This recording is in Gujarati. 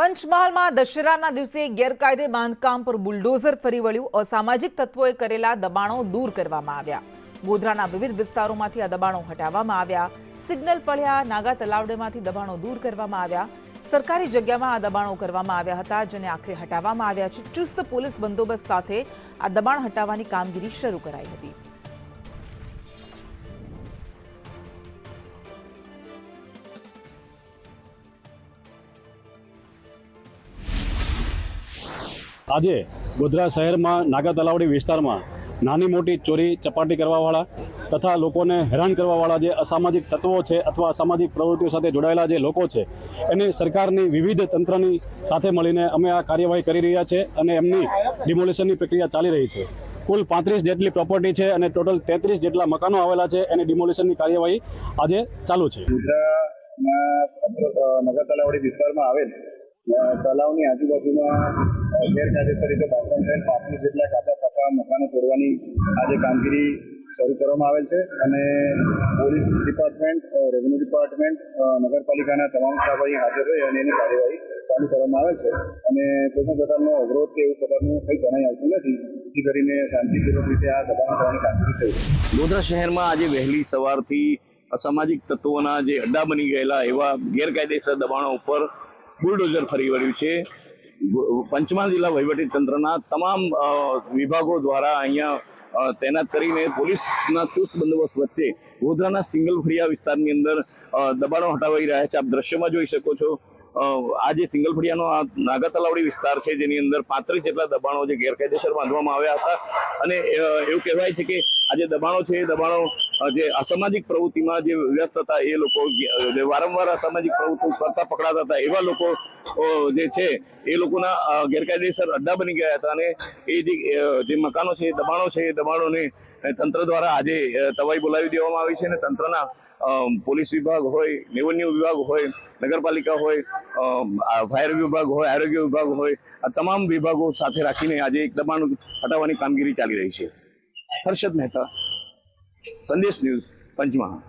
પંચમહાલમાં દશેરાના દિવસે ગેરકાયદે બાંધકામ પર બુલડોઝર ફરી વળ્યું। અસામાજિક તત્વોએ કરેલા દબાણો દૂર કરવામાં આવ્યા। ગોધરાના વિવિધ વિસ્તારોમાંથી આ દબાણો હટાવવામાં આવ્યા। સિગ્નલ ફળિયા, નાગા તલાવડેમાંથી દબાણો દૂર કરવામાં આવ્યા। સરકારી જગ્યામાં આ દબાણો કરવામાં આવ્યા હતા, જેને આખરે હટાવવામાં આવ્યા છે। ચુસ્ત પોલીસ બંદોબસ્ત સાથે આ દબાણ હટાવવાની કામગીરી શરૂ કરાઈ હતી। આજે ગોધરા શહેરમાં નાગા તલાવડી વિસ્તારમાં નાની મોટી ચોરી ચપાટી કરવાવાળા તથા લોકોને હેરાન કરવાવાળા જે અસામાજિક તત્વો છે અથવા અસામાજિક પ્રવૃત્તિઓ સાથે જોડાયેલા જે લોકો છે એને સરકારની વિવિધ તંત્રની સાથે મળીને અમે આ કાર્યવાહી કરી રહ્યા છે અને એમની ડિમોલિશનની પ્રક્રિયા ચાલી રહી છે। કુલ 35 જેટલી પ્રોપર્ટી છે અને ટોટલ 33 જેટલા મકાનો આવેલા છે એની ડિમોલિશનની કાર્યવાહી આજે ચાલુ છે। ગોધરાના નગર તલાવડી વિસ્તારમાં આવેલ તલાવની આજુબાજુમાં ગેરકાયદેસર રીતે બાંધકામ થયેલ 35 જેટલા કાચા પાકા મકાનો તોડવાની આજે કામગીરી શરૂ કરવામાં આવેલ છે અને પોલીસ ડિપાર્ટમેન્ટ, રેવન્યુ ડિપાર્ટમેન્ટ, નગરપાલિકાના તમામ સ્ટાફ અહીં હાજર રહી અને એની કાર્યવાહી ચાલુ કરવામાં આવેલ છે અને કોઈ પ્રકારનો અવરોધ કે એવું પ્રકારનું કંઈ જણાઈ આવતું નથી, જેથી કરીને શાંતિપૂર્વક રીતે આ દબાણ કરવાની કામગીરી થઈ છે। ગોધરા શહેરમાં આજે વહેલી સવારથી અસામાજિક તત્વોના જે અડ્ડા બની ગયેલા એવા ગેરકાયદેસર દબાણો ઉપર બુલડોઝર ફરી વળ્યું છે। પંચમહાલ જિલ્લા વહીવટી તંત્રના તમામ વિભાગો દ્વારા અહીંયા તૈનાત કરીને પોલીસના ચુસ્ત બંદોબસ્ત વચ્ચે ગોધરાના સિંગલ ફળિયા વિસ્તારની અંદર દબાણો હટાવાઈ રહ્યા છે। આપ દ્રશ્યમાં જોઈ શકો છો, આ જે સિંગલ ફળિયાનો આ નાગા તલાવડી વિસ્તાર છે, જેની અંદર 35 જેટલા દબાણો જે ગેરકાયદેસર બાંધવામાં આવ્યા હતા અને એવું કહેવાય છે કે આ જે દબાણો છે એ દબાણો જે અસામાજિક પ્રવૃત્તિમાં જે વ્યસ્ત હતા એ લોકો વારંવાર અસામાજિક પ્રવૃત્તિ કરતા પકડાતા હતા એવા લોકો જે છે એ લોકોના ગેરકાયદેસર અડ્ડા બની ગયા હતા અને એ જે મકાનો છે, દબાણો છે, એ દબાણોને તંત્ર દ્વારા આજે તવાઈ બોલાવી દેવામાં આવી છે અને તંત્રના પોલીસ વિભાગ હોય, રેવન્યુ વિભાગ હોય, નગરપાલિકા હોય, ફાયર વિભાગ હોય, આરોગ્ય વિભાગ હોય, આ તમામ વિભાગો સાથે રાખીને આજે એક દબાણ હટાવવાની કામગીરી ચાલી રહી છે। હર્ષદ મહેતા, સંદેશ ન્યૂઝ, પંચમહાલ।